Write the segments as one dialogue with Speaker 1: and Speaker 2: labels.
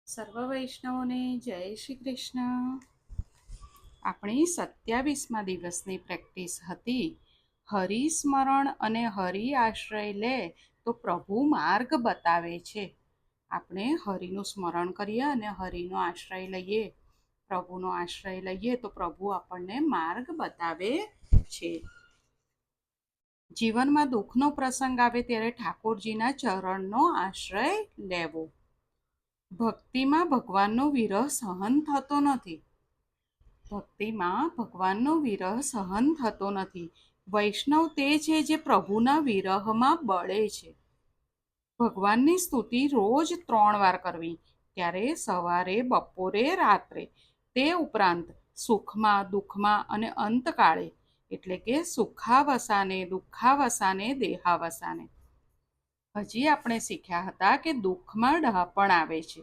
Speaker 1: સર્વ વૈષ્ણવોને જય શ્રી કૃષ્ણ. આપણી 27મા દિવસની પ્રેક્ટિસ હતી હરિસ્મરણ અને હરિ આશ્રય લે તો પ્રભુ માર્ગ બતાવે છે. આપણે હરિનું સ્મરણ કરીએ અને હરિનો આશ્રય લઈએ, પ્રભુનો આશ્રય લઈએ તો પ્રભુ આપણને માર્ગ બતાવે છે. જીવનમાં દુઃખનો પ્રસંગ આવે ત્યારે ઠાકોરજીના ચરણનો આશ્રય લેવો. ભક્તિમાં ભગવાનનો વિરહ સહન થતો નથી. વૈષ્ણવ તે છે જે પ્રભુના વિરહમાં બળે છે. ભગવાનની સ્તુતિ રોજ 3 વાર કરવી, ત્યારે સવારે, બપોરે, રાત્રે. તે ઉપરાંત સુખમાં, દુઃખમાં અને અંતકાળે, એટલે કે સુખાવસાને, દુઃખાવસાને, દેહાવસાને. હજી આપણે શીખ્યા હતા કે દુઃખમાં ડહાપણ આવે છે,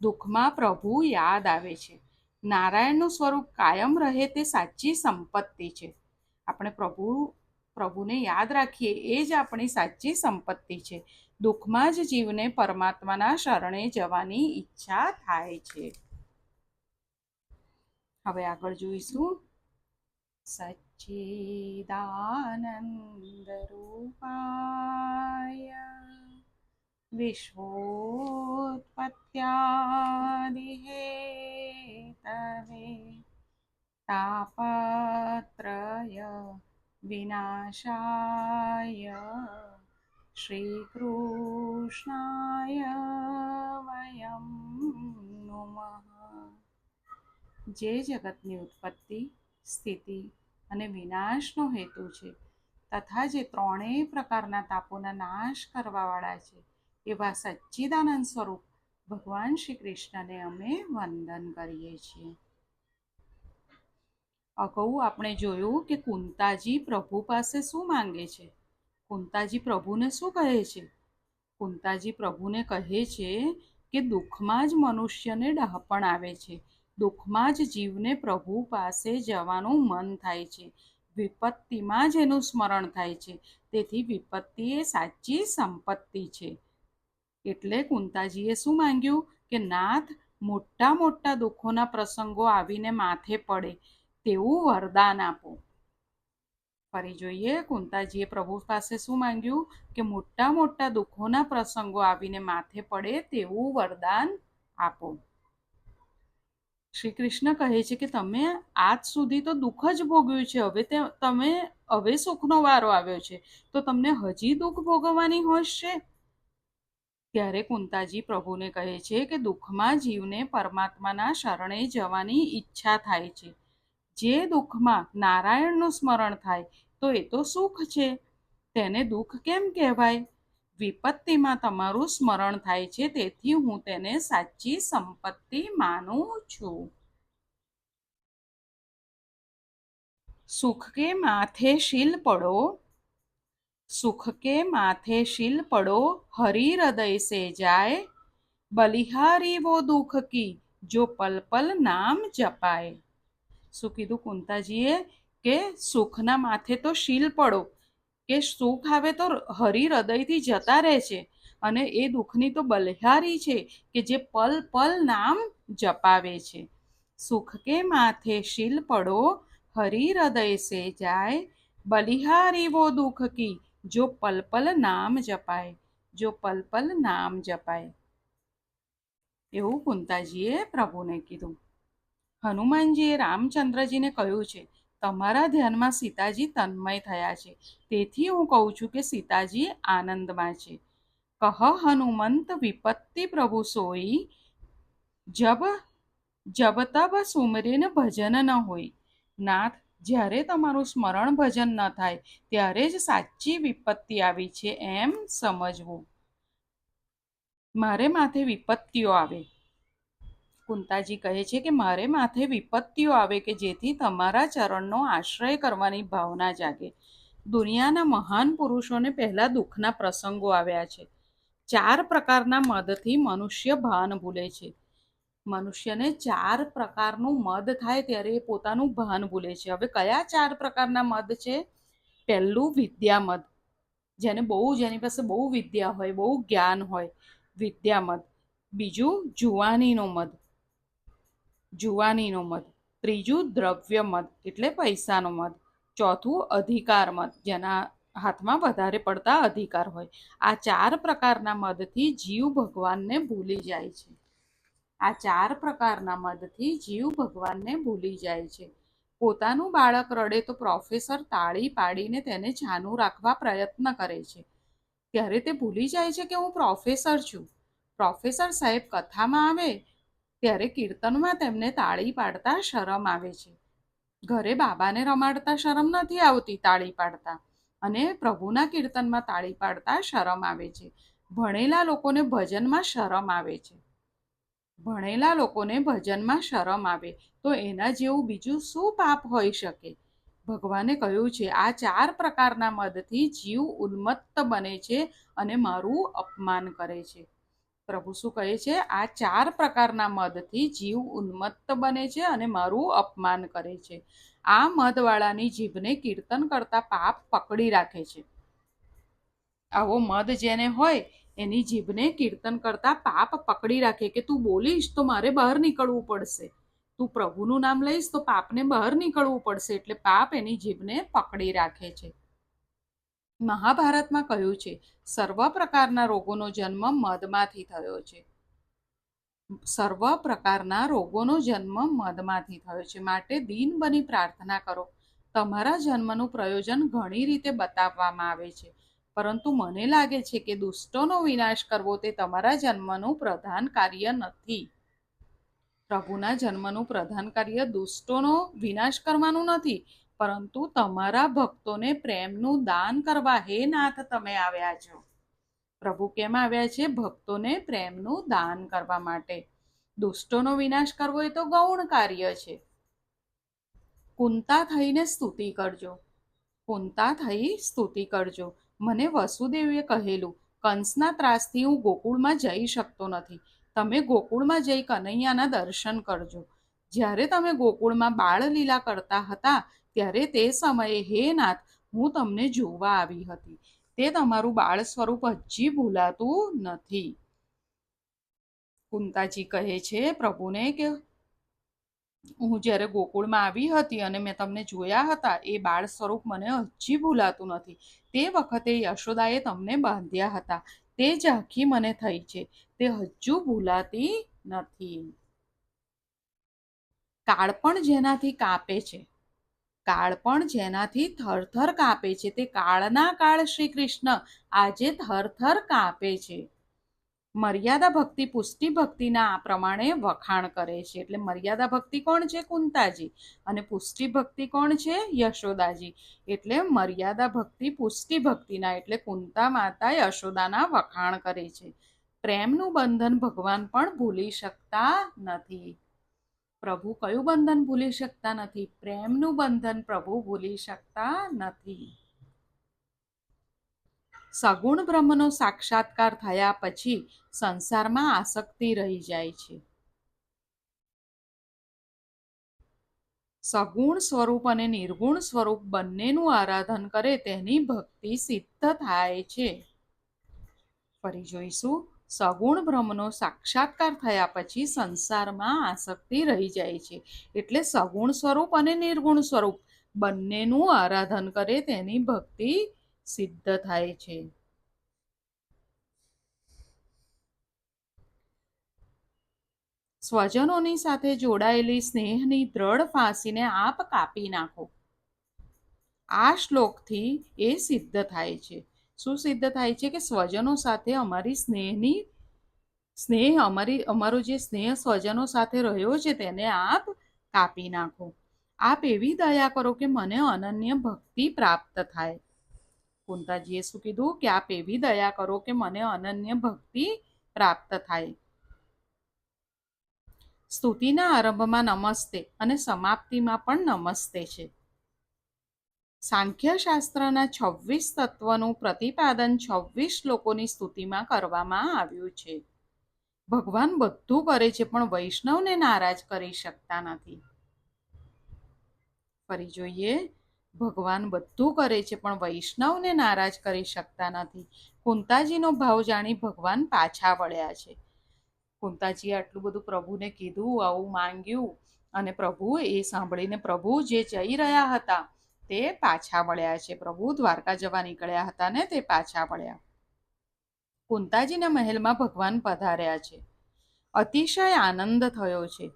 Speaker 1: દુઃખમાં પ્રભુ યાદ આવે છે. નારાયણનું સ્વરૂપ કાયમ રહે તે સાચી સંપત્તિ છે. આપણે પ્રભુને યાદ રાખીએ એ જ આપણી સાચી સંપત્તિ છે. દુઃખમાં જ જીવને પરમાત્માના શરણે જવાની ઈચ્છા થાય છે. હવે આગળ જોઈશું. સચ્ચિદાનંદ રૂપાય વિશ્વોત્પત્યાદિહેતવે તાપત્રય વિનાશાય શ્રીકૃષ્ણાય વયં નુમઃ. જે જગતની ઉત્પત્તિ, સ્થિતિ અને વિનાશનો હેતુ છે તથા જે 3 પ્રકારના તાપોના નાશ કરવાવાળા છે એવા સચ્ચિદાનંદ સ્વરૂપ ભગવાન શ્રી કૃષ્ણને અમે વંદન કરીએ છીએ. અગાઉ આપણે જોયું કે કુંતાજી પ્રભુ પાસે શું માંગે છે. કુંતાજી પ્રભુને શું કહે છે? કુંતાજી પ્રભુને કહે છે કે દુઃખમાં જ મનુષ્યને ડહાપણ આવે છે, દુઃખમાં જ જીવને પ્રભુ પાસે જવાનું મન થાય છે, વિપત્તિમાં જ એનું સ્મરણ થાય છે. તેથી વિપત્તિ એ સાચી સંપત્તિ છે. એટલે કુંતાજીએ શું માંગ્યું કે નાથ, મોટા મોટા દુઃખોના પ્રસંગો આવીને માથે પડે તેવું વરદાન આપો. ફરી જોઈએ, કુંતાજીએ પ્રભુ પાસે શું માંગ્યું કે મોટા મોટા દુઃખોના પ્રસંગો આવીને માથે પડે તેવું વરદાન આપો. શ્રી કૃષ્ણ કહે છે કે તમે આજ સુધી તો દુઃખ જ ભોગવ્યું છે, હવે સુખનો વારો આવ્યો છે, તો તમને હજી દુઃખ ભોગવવાની હોશ છે? ત્યારે કુંતાજી પ્રભુને કહે છે કે દુઃખમાં જીવને પરમાત્માના શરણે જવાની ઈચ્છા થાય છે. જે દુઃખમાં નારાયણનું સ્મરણ થાય તો એ તો સુખ છે, તેને દુઃખ કેમ કહેવાય? વિપત્તિમાં તમારું સ્મરણ થાય છે, તેથી હું તેને સાચી સંપત્તિ માનું છું. સુખ કે માથે શીલ પડો, હरि હૃદય સે જાય, બલિહારી વો દુઃખ કી જો પલ પલ નામ જપાય. શું કીધું કુંતાજીએ કે સુખના માથે તો શીલ પડો, કે સુખ આવે તો હરિ હૃદયથી જતા રહે છે, અને એ દુઃખની તો બલિહારી છે કે જે પલ પલ નામ જપાવે છે. સુખ કે માથે શીલ પડો, હરિ હૃદય સે જાય, બલિહારી વો દુઃખ કી જો પલ પલ નામ જપાય, જો પલ પલ નામ જપાય. એવું કુંતાજીએ પ્રભુને કીધું. હનુમાનજીએ રામચંદ્રજીને કહ્યું છે, તમારા ધ્યાનમાં સીતાજી તન્મય થયા છે, તેથી હું કહું છું કે સીતાજી આનંદમાં છે. કહ હનુમંત વિપત્તિ પ્રભુ સોઈ, જબ જબ તબ સુમરેન ભજન ન હોય. નાથ, જ્યારે તમારું સ્મરણ ભજન ન થાય ત્યારે જ સાચી વિપત્તિ આવી છે એમ સમજવું. મારે માથે વિપત્તિઓ આવે, કુંતાજી કહે છે કે મારે માથે વિપત્તિઓ આવે કે જેથી તમારા ચરણનો આશ્રય કરવાની ભાવના જાગે. દુનિયાના મહાન પુરુષોને પહેલા દુઃખના પ્રસંગો આવ્યા છે. 4 પ્રકારના મદથી મનુષ્ય ભાન ભૂલે છે. મનુષ્યને 4 પ્રકારનું મદ થાય ત્યારે એ પોતાનું ભાન ભૂલે છે. હવે કયા 4 પ્રકારના મદ છે? પહેલું વિદ્યામદ, જેની પાસે બહુ વિદ્યા હોય, બહુ જ્ઞાન હોય, વિદ્યામદ. બીજું જુવાનીનો મધ, જુવાનીનો મધ. ત્રીજું દ્રવ્ય મધ એટલે પૈસાનો મધ. ચોથું અધિકાર મધ, જેના હાથમાં વધારે પડતા અધિકાર હોય. આ 4 પ્રકારના મધથી જીવ ભગવાનને ભૂલી જાય છે. આ 4 પ્રકારના મધથી જીવ ભગવાનને ભૂલી જાય છે. પોતાનું બાળક રડે તો પ્રોફેસર તાળી પાડીને તેને ચાનું રાખવા પ્રયત્ન કરે છે. ત્યારે તે ભૂલી જાય છે કે હું પ્રોફેસર છું. પ્રોફેસર સાહેબ કથામાં આવે ત્યારે કીર્તનમાં તેમને તાળી પાડતા શરમ આવે છે. ઘરે બાબાને રમાડતા શરમ નથી આવતી તાળી પાડતા, અને પ્રભુના કીર્તનમાં તાળી પાડતા શરમ આવે છે. ભણેલા લોકોને ભજનમાં શરમ આવે છે. ભણેલા લોકોને ભજનમાં શરમ આવે તો એના જેવું બીજું શું પાપ હોઈ શકે? ભગવાને કહ્યું છે આ 4 પ્રકારના મદથી જીવ ઉન્મત્ત બને છે અને મારું અપમાન કરે છે. પ્રભુ શું કહે છે? આ 4 પ્રકારના મદથી જીવ ઉન્મત્ત બને છે અને મારું અપમાન કરે છે. આ મદવાળાની જીભને કીર્તન કરતા પાપ પકડી રાખે છે. આવો મદ જેને હોય એની જીભને કીર્તન કરતા પાપ પકડી રાખે કે તું બોલીશ તો મારે બહાર નીકળવું પડશે, તું પ્રભુનું નામ લઈશ તો પાપને બહાર નીકળવું પડશે, એટલે પાપ એની જીભને પકડી રાખે છે. મહાભારતમાં કહ્યું છે સર્વ પ્રકારના રોગોનો જન્મ મદમાંથી થયો છે. સર્વ પ્રકારના રોગોનો જન્મ મદમાંથી થયો છે. માટે દીન બની પ્રાર્થના કરો. તમારા જન્મનું પ્રયોજન ઘણી રીતે બતાવવામાં આવે છે, પરંતુ મને લાગે છે કે દુષ્ટોનો વિનાશ કરવો તે તમારા જન્મનું પ્રધાન કાર્ય નથી. પ્રભુના જન્મનું પ્રધાન કાર્ય દુષ્ટોનો વિનાશ કરવાનું નથી, પરંતુ તમારા ભક્તોને પ્રેમનું દાન કરવા હે નાથ તમે આવ્યા છો. પ્રભુ કેમ આવ્યા છે? ભક્તોને પ્રેમનું દાન કરવા માટે. દુષ્ટોનો વિનાશ કરવો એ તો ગૌણ કાર્ય છે. કુંતા થઈને સ્તુતિ કરજો, કુંતા થઈ સ્તુતિ કરજો. મને વસુદેવે કહેલું કંસના ત્રાસથી હું ગોકુળમાં જઈ શકતો નથી. તમે ગોકુળમાં જઈ કનૈયાના દર્શન કરજો. જ્યારે તમે ગોકુળમાં બાળલીલા કરતા હતા ત્યારે તે સમયે હે નાથ હું તમને જોવા આવી હતી. તે તમારું બાળ સ્વરૂપ હજી ભૂલાતું નથી. કુંતાજી કહે છે પ્રભુને કે હું જ્યારે ગોકુળમાં આવી હતી અને મેં તમને જોયા હતા એ બાળ સ્વરૂપ મને હજી ભૂલાતું નથી. તે વખતે યશોદાએ તમને બાંધ્યા હતા તે ઝાંખી મને થઈ છે, તે હજુ ભૂલાતી નથી. કાળપણ જેનાથી કાપે છે, કાળપણ જેનાથી થરથર કાપે છે, તે કાળના કાળ શ્રી કૃષ્ણ આજે થરથર કાપે છે. મર્યાદા ભક્તિ પુષ્ટિ ભક્તિના આ પ્રમાણે વખાણ કરે છે. એટલે મર્યાદા ભક્તિ કોણ છે? કુંતાજી. અને પુષ્ટિ ભક્તિ કોણ છે? યશોદાજી. એટલે મર્યાદા ભક્તિ પુષ્ટિ ભક્તિના એટલે કુંતા માતા યશોદાના વખાણ કરે છે. પ્રેમનું બંધન ભગવાન પણ ભૂલી શકતા નથી. પ્રભુ કયું બંધન ભૂલી શકતા નથી? પ્રેમનું બંધન પ્રભુ ભૂલી શકતા નથી. સગુણ બ્રહ્મનો સાક્ષાત્કાર થયા પછી સંસારમાં આસક્તિ રહી જાય છે. સગુણ સ્વરૂપ અને નિર્ગુણ સ્વરૂપ બંનેનું આરાધન કરે તેની ભક્તિ સિદ્ધ થાય છે. ફરી જોઈશું. સગુણ બ્રહ્મનો સાક્ષાત્કાર થયા પછી સંસારમાં આસક્તિ રહી જાય છે. એટલે સગુણ સ્વરૂપ અને નિર્ગુણ સ્વરૂપ બંનેનું આરાધન કરે તેની ભક્તિ સિદ્ધ થાય છે. સ્વજનોની સાથે જોડાયેલી સ્નેહની દ્રઢ ફાંસીને આપ કાપી નાખો. આ શ્લોકથી એ સિદ્ધ થાય છે. શું સિદ્ધ થાય છે? કે સ્વજનો સાથે અમારી અમારો જે સ્નેહ સ્વજનો સાથે રહ્યો છે તેને આપ કાપી નાખો. આપ એવી દયા કરો કે મને અનન્ય ભક્તિ પ્રાપ્ત થાય. કુંતાજીએ શું કીધું? કે આપ એવી દયા કરો કે મને અનન્ય ભક્તિ પ્રાપ્ત થાય. સ્તુતિના આરંભમાં નમસ્તે અને સમાપ્તિમાં પણ નમસ્તે છે. સાંખ્યશાસ્ત્રના 26 તત્વનું પ્રતિપાદન 26 શ્લોકોની સ્તુતિમાં કરવામાં આવ્યું છે. ભગવાન બધું કરે છે પણ વૈષ્ણવને નારાજ કરી શકતા નથી. ફરી જોઈએ. ભગવાન બધું કરે છે પણ વૈષ્ણવને નારાજ કરી શકતા નથી. કુંતાજીનો ભાવ જાણી ભગવાન પાછા વળ્યા છે. કુંતાજીએ આટલું બધું પ્રભુને કીધું, આવું માંગ્યું, અને પ્રભુ એ સાંભળીને પ્રભુ જે જઈ રહ્યા હતા તે પાછા વળ્યા છે. પ્રભુ દ્વારકા જવા નીકળ્યા હતા ને તે પાછા વળ્યા. કુંતાજીના મહેલમાં ભગવાન પધાર્યા છે. અતિશય આનંદ થયો છે.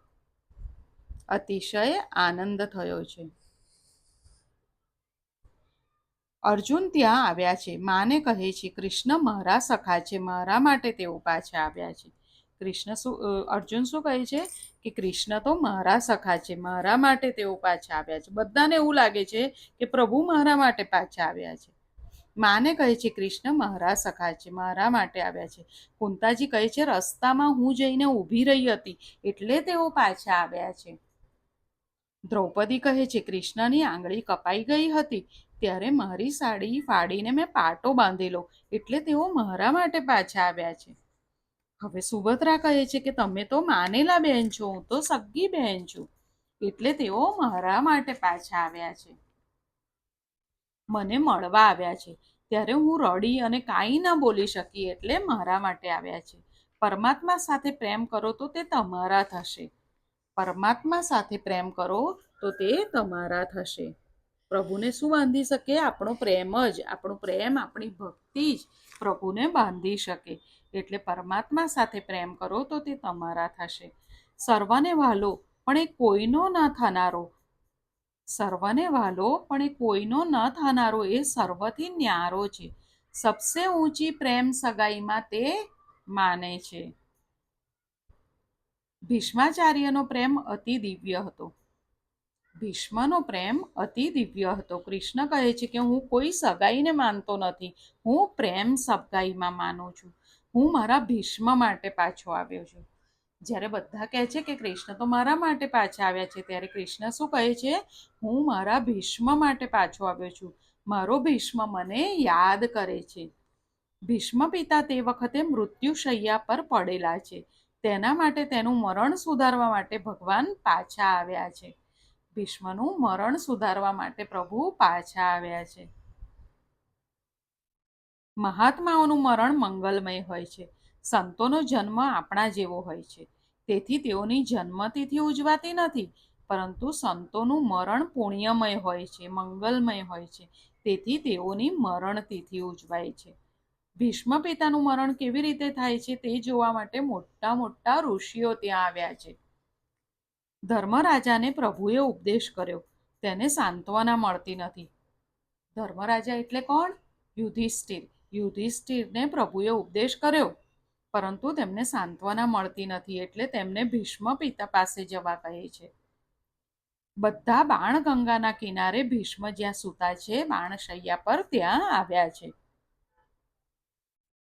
Speaker 1: અતિશય આનંદ થયો છે. અર્જુન ત્યાં આવ્યા છે. માને કહે છે, કૃષ્ણ મારા સખા છે, મારા માટે તેઓ પાછા આવ્યા છે. અર્જુન શું કહે છે કે કૃષ્ણ તો મારા સખા છે, મારા માટે તેઓ પાછા આવ્યા છે. બધાને એવું લાગે છે કે પ્રભુ મારા માટે પાછા આવ્યા છે. માને કહે છે, કૃષ્ણ મારા સખા છે, મારા માટે આવ્યા છે. કુંતાજી કહે છે, રસ્તામાં હું જઈને ઊભી રહી હતી એટલે તેઓ પાછા આવ્યા છે. દ્રૌપદી કહે છે, કૃષ્ણની આંગળી કપાઈ ગઈ હતી ત્યારે મારી સાડી ફાડીને મેં પાટો બાંધેલો એટલે તેઓ મારા માટે પાછા આવ્યા છે. હવે સુભદ્રા કહે છે કે તમે તો માનેલા બહેન છો, હું તો સગ્ગી બહેન છું, એટલે તેઓ મારા માટે પાછા આવ્યા છે. મને મળવા આવ્યા છે ત્યારે હું રડી અને કાંઈ ન બોલી શકી એટલે મારા માટે આવ્યા છે. પરમાત્મા સાથે પ્રેમ કરો તો તે તમારા થશે. પરમાત્મા સાથે પ્રેમ કરો તો તે તમારા થશે. પ્રભુને શું બાંધી શકે? આપણો પ્રેમ જ, આપણો પ્રેમ, આપણી ભક્તિ જ પ્રભુને બાંધી શકે. એટલે પરમાત્મા સાથે પ્રેમ કરો તો તે તમારા થશે. સર્વને વાલો પણ એ કોઈનો ન થનારો, સર્વને વાલો પણ એ કોઈનો ન થનારો એ સર્વથી ન્યારો છે. સબસે ઊંચી પ્રેમ સગાઈમાં તે માને છે. ભીષ્માચાર્યનો પ્રેમ અતિ દિવ્ય હતો. ભીષ્મનો પ્રેમ અતિ દિવ્ય હતો. કૃષ્ણ કહે છે કે હું કોઈ સગાઈને માનતો નથી, હું પ્રેમ સગાઈમાં માનું છું. હું મારા ભીષ્મ માટે પાછો આવ્યો છું. જ્યારે બધા કહે છે કે કૃષ્ણ તો મારા માટે પાછા આવ્યા છે, ત્યારે કૃષ્ણ શું કહે છે? હું મારા ભીષ્મ માટે પાછો આવ્યો છું. મારો ભીષ્મ મને યાદ કરે છે. ભીષ્મ પિતા તે વખતે મૃત્યુશૈયા પર પડેલા છે. તેના માટે તેનું મરણ સુધારવા માટે ભગવાન પાછા આવ્યા છે. ભીષ્મનું મરણ સુધારવા માટે પ્રભુ પાછા આવ્યા છે. મહાત્માઓનું મરણ મંગલમય હોય છે. સંતોનો જન્મ આપણા જેવો હોય છે, તેથી તેઓની જન્મતિથિ ઉજવાતી નથી, પરંતુ સંતોનું મરણ પુણ્યમય હોય છે, મંગલમય હોય છે, તેથી તેઓની મરણ તિથિ ઉજવાય છે. ભીષ્મ પિતાનું મરણ કેવી રીતે થાય છે તે જોવા માટે મોટા મોટા ઋષિઓ ત્યાં આવ્યા છે. ધર્મરાજાને પ્રભુએ ઉપદેશ કર્યો, તેને સાંત્વના મળતી નથી. ધર્મરાજા એટલે કોણ? યુધિષ્ઠિર. યુધિષ્ઠિરને પ્રભુએ ઉપદેશ કર્યો, પરંતુ તેમને સાંત્વના મળતી નથી, એટલે તેમને ભીષ્મ પિતા પાસે જવા કહે છે. બધા બાણગંગાના કિનારે ભીષ્મ જ્યાં સૂતા છે બાણશૈયા પર, ત્યાં આવ્યા છે.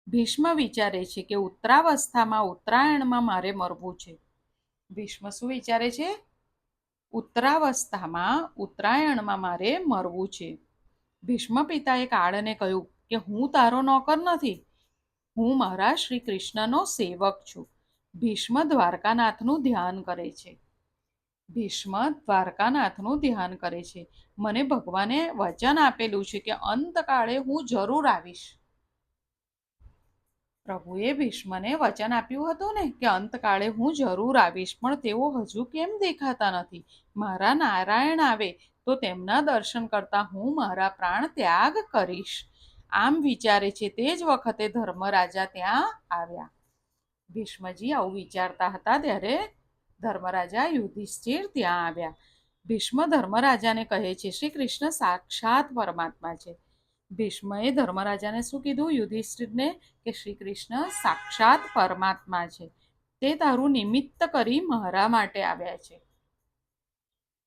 Speaker 1: ભીષ્મ વિચારે છે કે ઉત્તરાવસ્થામાં ઉત્તરાયણમાં મારે મરવું છે. ભીષ્મ શું વિચારે છે? ઉત્તરાવસ્થામાં ઉત્તરાયણમાં મારે મરવું છે. ભીષ્મ પિતાએ કાળને કહ્યું કે હું તારો નોકર નથી, હું મારા શ્રી કૃષ્ણનો સેવક છું. ભીષ્મ દ્વારકાનાથનું ધ્યાન કરે છે. ભીષ્મ દ્વારકાનાથનું ધ્યાન કરે છે. મને ભગવાને વચન આપેલું છે કે અંતકાળે હું જરૂર આવીશ. પ્રભુએ ભીષ્મને વચન આપ્યું હતું ને કે અંતકાળે હું જરૂર આવીશ, પણ તેઓ હજુ કેમ દેખાતા નથી? મારા નારાયણ આવે તો તેમના દર્શન કરતા હું મારા પ્રાણ ત્યાગ કરીશ. આમ વિચારે છે તે જ વખતે ધર્મરાજા ત્યાં આવ્યા. ભીષ્મજી આવું વિચારતા હતા ત્યારે ધર્મરાજા યુધિષ્ઠિર ત્યાં આવ્યા. ભીષ્મ ધર્મરાજાને કહે છે, શ્રી કૃષ્ણ સાક્ષાત પરમાત્મા છે. ભીષ્મએ ધર્મરાજાને શું કીધું? યુધિષ્ઠિરને કે શ્રી કૃષ્ણ સાક્ષાત પરમાત્મા છે, તે તારું નિમિત્ત કરી મારા માટે આવ્યા છે.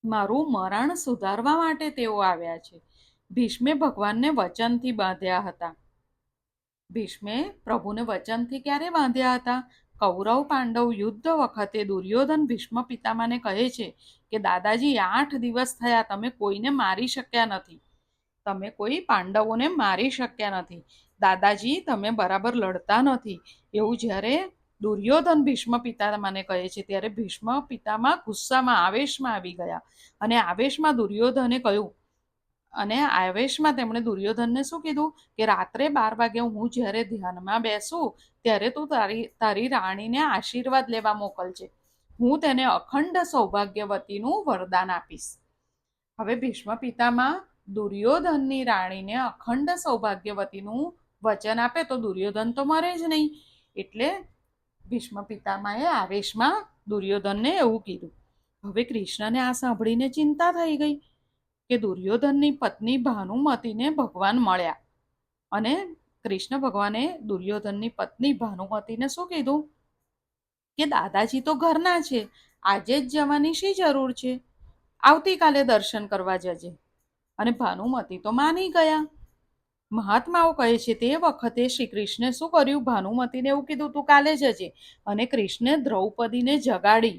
Speaker 1: મારું મરણ સુધારવા માટે તેઓ આવ્યા છે. ભીષ્મે ભગવાનને વચનથી બાંધ્યા હતા. ભીષ્મે પ્રભુને વચનથી ક્યારે બાંધ્યા હતા? કૌરવ પાંડવ યુદ્ધ વખતે દુર્યોધન ભીષ્મ પિતામાને કહે છે કે દાદાજી 8 દિવસ થયા, તમે કોઈને મારી શક્યા નથી, તમે કોઈ પાંડવોને મારી શક્યા નથી, દાદાજી તમે બરાબર લડતા નથી. એવું જ્યારે દુર્યોધન ભીષ્મ પિતામાને કહે છે ત્યારે ભીષ્મ પિતામહ ગુસ્સામાં આવેશમાં આવી ગયા, અને આવેશમાં દુર્યોધને કહ્યું અને આવેશમાં તેમણે દુર્યોધનને શું કીધું કે રાત્રે 12 વાગે હું જ્યારે ધ્યાનમાં બેસું ત્યારે તું તારી રાણીને આશીર્વાદ લેવા મોકલજે. હું તેને અખંડ સૌભાગ્યવતીનું વરદાન આપીશ. હવે ભીષ્મ પિતામાં દુર્યોધનની રાણીને અખંડ સૌભાગ્યવતીનું વચન આપે તો દુર્યોધન તો મરે જ નહીં. એટલે ભીષ્મ પિતામહે આવેશમાં દુર્યોધનને એવું કીધું. હવે કૃષ્ણને આ સાંભળીને ચિંતા થઈ ગઈ કે દુર્યોધનની પત્ની ભાનુમતીને ભગવાન મળ્યા. અને કૃષ્ણ ભગવાને દુર્યોધનની પત્ની ભાનુમતીને શું કીધું કે દાદાજી તો ઘરના છે, આજે જ જવાની શી જરૂર છે, આવતીકાલે દર્શન કરવા જજે. અને ભાનુમતી તો માની ગયા. મહાત્માઓ કહે છે તે વખતે શ્રી કૃષ્ણે શું કર્યું, ભાનુમતીને એવું કીધું તું કાલે જજે. અને કૃષ્ણે દ્રૌપદીને જગાડી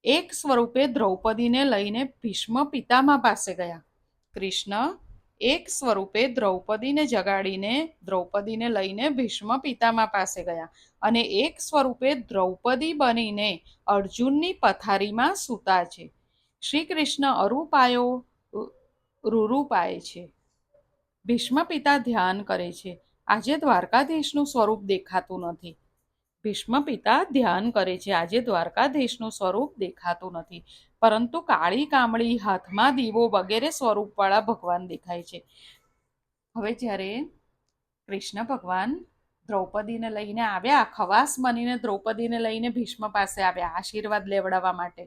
Speaker 1: એક સ્વરૂપે દ્રૌપદીને લઈને ભીષ્મ પિતામહ પાસે ગયા. કૃષ્ણ એક સ્વરૂપે દ્રૌપદીને જગાડીને દ્રૌપદીને લઈને ભીષ્મ પિતામહ પાસે ગયા અને એક સ્વરૂપે દ્રૌપદી બનીને અર્જુનની પથારીમાં સૂતા છે. શ્રી કૃષ્ણ અરૂપાયો રૂરૂપાય છે. ભીષ્મ પિતા ધ્યાન કરે છે. આજે દ્વારકાધીશનું સ્વરૂપ દેખાતું નથી. ભીષ્મ પિતા ધ્યાન કરે છે. આજે દ્વારકાધીશનું સ્વરૂપ દેખાતું નથી, પરંતુ કાળી કામળી, હાથમાં દીવો વગેરે સ્વરૂપવાળા ભગવાન દેખાય છે. હવે જ્યારે કૃષ્ણ ભગવાન દ્રૌપદીને લઈને આવ્યા, ખવાસ બનીને દ્રૌપદીને લઈને ભીષ્મ પાસે આવ્યા આશીર્વાદ લેવડાવવા માટે.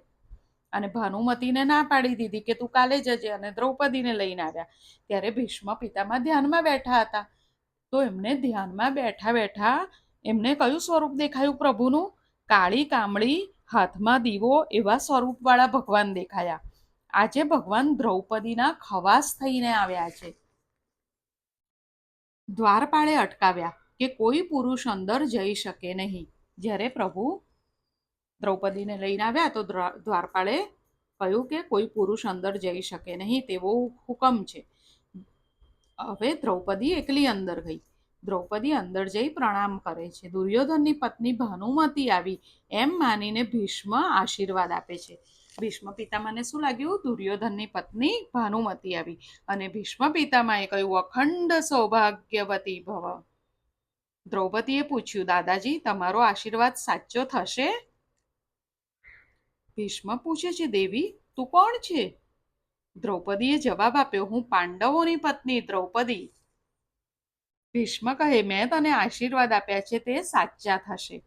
Speaker 1: અને ભાનુમતીને ના પાડી દીધી કે તું કાલે જજે, અને દ્રૌપદીને લઈને આવ્યા. ત્યારે ભીષ્મ પિતામાં ધ્યાનમાં બેઠા હતા. તો એમને ધ્યાનમાં બેઠા બેઠા એમને કયું સ્વરૂપ દેખાયું પ્રભુનું? કાળી કામળી, હાથમાં દીવો એવા સ્વરૂપવાળા ભગવાન દેખાયા. આજે ભગવાન દ્રૌપદીના ખવાસ થઈને આવ્યા છે. દ્વારપાળે અટકાવ્યા કે કોઈ પુરુષ અંદર જઈ શકે નહીં. જ્યારે પ્રભુ દ્રૌપદીને લઈને આવ્યા તો દ્વારપાળે કહ્યું કે કોઈ પુરુષ અંદર જઈ શકે નહીં, તેવો હુકમ છે. હવે દ્રૌપદી એકલી અંદર ગઈ. દ્રૌપદી અંદર જઈ પ્રણામ કરે છે. દુર્યોધનની પત્ની ભાનુમતી આવી એમ માનીને ભીષ્મ આશીર્વાદ આપે છે. ભીષ્મ પિતામહને શું લાગ્યું? દુર્યોધનની પત્ની ભાનુમતી આવી. અને ભીષ્મ પિતામહે કહ્યું અખંડ સૌભાગ્યવતી ભવ. દ્રૌપદીએ પૂછ્યું દાદાજી તમારો આશીર્વાદ સાચો થશે? ભીષ્મ પૂછે છે દેવી તું કોણ છે? દ્રૌપદીએ જવાબ આપ્યો હું પાંડવોની પત્ની દ્રૌપદી. ભીષ્મ કહે મેં તને આશીર્વાદ આપ્યા છે તે સાચા થશે.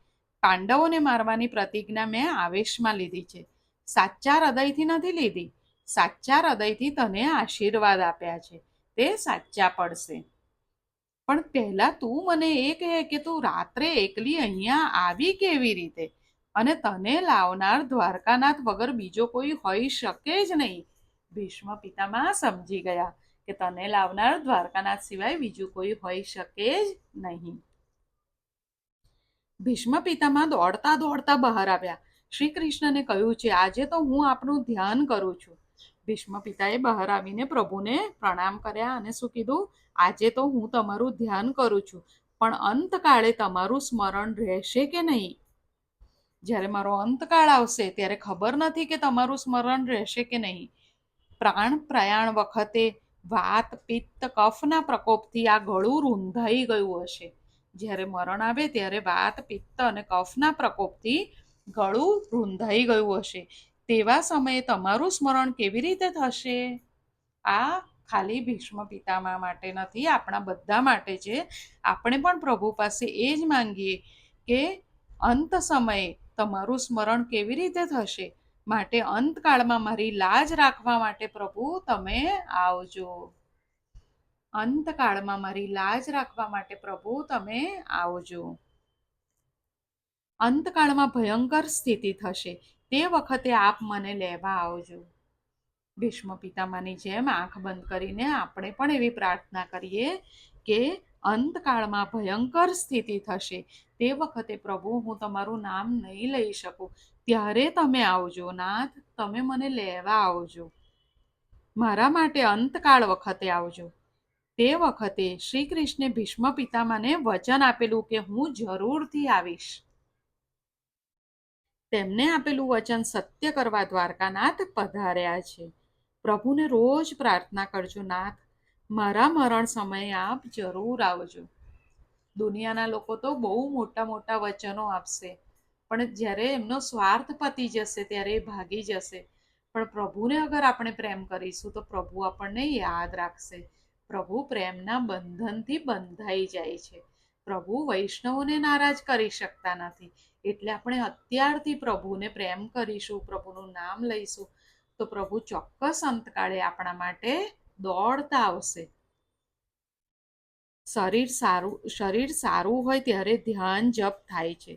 Speaker 1: પાંડવોને મારવાની પ્રતિજ્ઞા મેં આવેશમાં લીધી છે, સાચા હૃદયથી નથી લીધી. સાચા હૃદયથી તને આશીર્વાદ આપ્યા છે, તે સાચા પડશે. પણ પહેલા તું મને એ કહે કે તું રાત્રે એકલી અહીંયા આવી કેવી રીતે? અને તને લાવનાર દ્વારકાનાથ વગર બીજો કોઈ હોઈ શકે જ નહીં. ભીષ્મ પિતામહ સમજી ગયા કે તને લાવનાર દ્વારકાનાથ સિવાય બીજું કોઈ હોઈ શકે જ નહીં. ભીષ્મ પિતામહ દોડતા દોડતા બહાર આવ્યા. શ્રી કૃષ્ણને કહ્યું છે આજે તો હું આપનું ધ્યાન કરું છું. ભીષ્મ પિતાએ બહાર આવીને પ્રભુને પ્રણામ કર્યા અને શું કીધું? આજે તો હું તમારું ધ્યાન કરું છું, પણ અંતકાળે તમારું સ્મરણ રહેશે કે નહીં? જ્યારે મારો અંતકાળ આવશે ત્યારે ખબર નથી કે તમારું સ્મરણ રહેશે કે નહીં. પ્રાણ પ્રયાણ વખતે વાત પિત્ત કફના પ્રકોપથી આ ગળું રૂંધાઈ ગયું હશે. જ્યારે મરણ આવે ત્યારે વાત પિત્ત અને કફના પ્રકોપથી ગળું રૂંધાઈ ગયું હશે. તેવા સમયે તમારું સ્મરણ કેવી રીતે થશે? આ ખાલી ભીષ્મ પિતામહ માટે નથી, આપણા બધા માટે છે. આપણે પણ પ્રભુ પાસે એ જ માંગીએ કે અંત સમયે તમારું સ્મરણ કેવી રીતે થશે. માટે અંતકાળમાં મારી લાજ રાખવા માટે પ્રભુ તમે આવજો. અંતકાળમાં મારી લાજ રાખવા માટે પ્રભુ તમે આવજો. અંતકાળમાં ભયંકર સ્થિતિ થશે, તે વખતે આપ મને લેવા આવજો. ભીષ્મ પિતામહની જેમ આંખ બંધ કરીને આપણે પણ એવી પ્રાર્થના કરીએ કે અંતકાળમાં ભયંકર સ્થિતિ થશે, તે વખતે પ્રભુ હું તમારું નામ નહીં લઈ શકું, ત્યારે તમે આવજો. નાથ તમે મને લેવા આવજો, મારા માટે અંતકાળ વખતે આવજો. તે વખતે શ્રી કૃષ્ણે ભીષ્મ પિતામહને વચન આપેલું કે હું જરૂરથી આવીશ. તેમને આપેલું વચન સત્ય કરવા દ્વારકાનાથ પધાર્યા છે. પ્રભુને રોજ પ્રાર્થના કરજો, નાથ મારા મરણ સમયે આપ જરૂર આવજો. દુનિયાના લોકો તો બહુ મોટા મોટા વચનો આપશે, પણ જ્યારે એમનો સ્વાર્થ પતી જશે ત્યારે એ ભાગી જશે. પણ પ્રભુને અગર આપણે પ્રેમ કરીશું તો પ્રભુ આપણને યાદ રાખશે. પ્રભુ પ્રેમના બંધનથી બંધાઈ જાય છે. પ્રભુ વૈષ્ણવોને નારાજ કરી શકતા નથી. એટલે આપણે અત્યારથી પ્રભુને પ્રેમ કરીશું, પ્રભુનું નામ લઈશું, તો પ્રભુ ચોક્કસ અંતકાળે આપણા માટે દોડતા આવશે. શરીર સારું હોય ત્યારે ધ્યાન જપ થાય છે.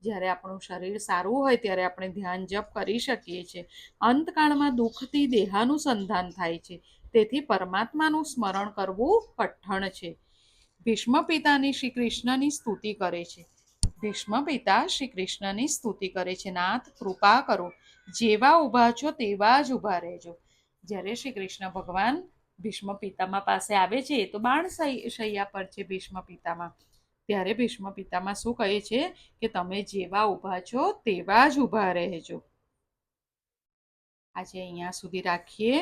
Speaker 1: જ્યારે આપણું શરીર સારું હોય ત્યારે આપણે ધ્યાન જપ કરી શકીએ છીએ. અંતકાળમાં દુઃખથી દેહાનુસંધાન થાય છે. તેથી પરમાત્માનું સ્મરણ કરવું કઠણ છે. ભીષ્મ પિતાની શ્રી કૃષ્ણની સ્તુતિ કરે છે. ભીષ્મ પિતા શ્રી કૃષ્ણની સ્તુતિ કરે છે, નાથ કૃપા કરો, જેવા ઊભા છો તેવા જ ઊભા રહેજો. જ્યારે શ્રી કૃષ્ણ ભગવાન ભીષ્મ પિતામહ પાસે આવે છે, એ તો બાણ શૈયા પર છે ભીષ્મ પિતામહ. ત્યારે ભીષ્મ પિતામહ શું કહે છે કે તમે જેવા ઊભા છો તેવા જ ઊભા રહેજો. આજે અહીંયા સુધી રાખીએ.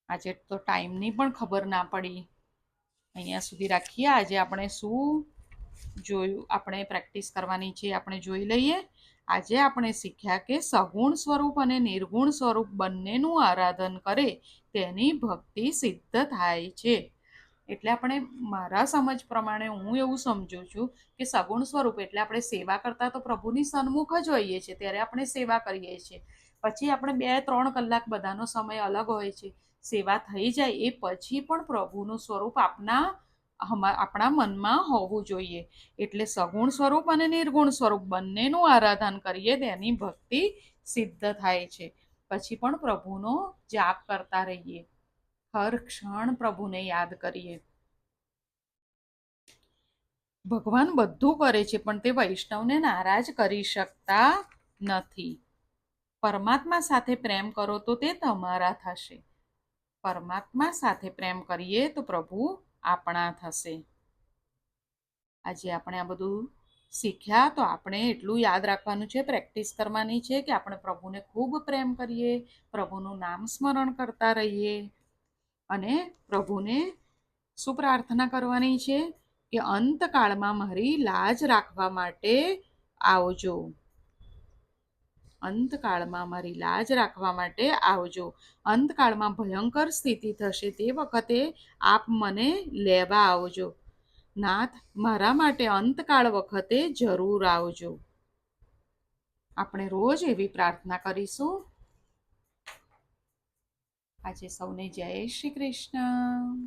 Speaker 1: આજે તો ટાઈમની પણ ખબર ના પડી. અહીંયા સુધી રાખીએ. આજે આપણે શું જોયું, આપણે પ્રેક્ટિસ કરવાની છે આપણે જોઈ લઈએ. આજે આપણે શીખ્યા કે સગુણ સ્વરૂપ અને નિર્ગુણ સ્વરૂપ બંનેનું આરાધન કરે તેની ભક્તિ સિદ્ધ થાય છે. એટલે આપણે, મારા સમજ પ્રમાણે હું એવું સમજું છું કે સગુણ સ્વરૂપ એટલે આપણે સેવા કરતા તો પ્રભુની સન્મુખ જ હોઈએ છીએ, ત્યારે આપણે સેવા કરીએ છીએ. પછી આપણે 2-3 કલાક બધાનો સમય અલગ હોય છે. સેવા થઈ જાય એ પછી પણ પ્રભુનું સ્વરૂપ આપણા મનમાં હોવું જોઈએ. એટલે સગુણ સ્વરૂપ અને નિર્ગુણ સ્વરૂપ બંનેનું આરાધન કરીએ તેની ભક્તિ સિદ્ધ થાય છે. પછી પણ પ્રભુનો જાપ કરતા રહીએ, હર ક્ષણ પ્રભુને યાદ કરીએ. ભગવાન બધું કરે છે પણ તે વૈષ્ણવને નારાજ કરી શકતા નથી. પરમાત્મા સાથે પ્રેમ કરો તો તે તમારા થશે. પરમાત્મા સાથે પ્રેમ કરીએ તો પ્રભુ આપણા થશે. આજે આપણે આ બધું શીખ્યા તો આપણે એટલું યાદ રાખવાનું છે, પ્રેક્ટિસ કરવાની છે કે આપણે પ્રભુને ખૂબ પ્રેમ કરીએ, પ્રભુનું નામ સ્મરણ કરતા રહીએ. અને પ્રભુને શું પ્રાર્થના કરવાની છે કે અંતકાળમાં મારી લાજ રાખવા માટે આવજો. અંતકાળમાં મારી લાજ રાખવા માટે આવજો. અંતકાળમાં ભયંકર સ્થિતિ થશે તે વખતે આપ મને લેવા આવજો. નાથ મારા માટે અંતકાળ વખતે જરૂર આવજો. આપણે રોજ એવી પ્રાર્થના કરીશું. આજે સૌને જય શ્રી કૃષ્ણ.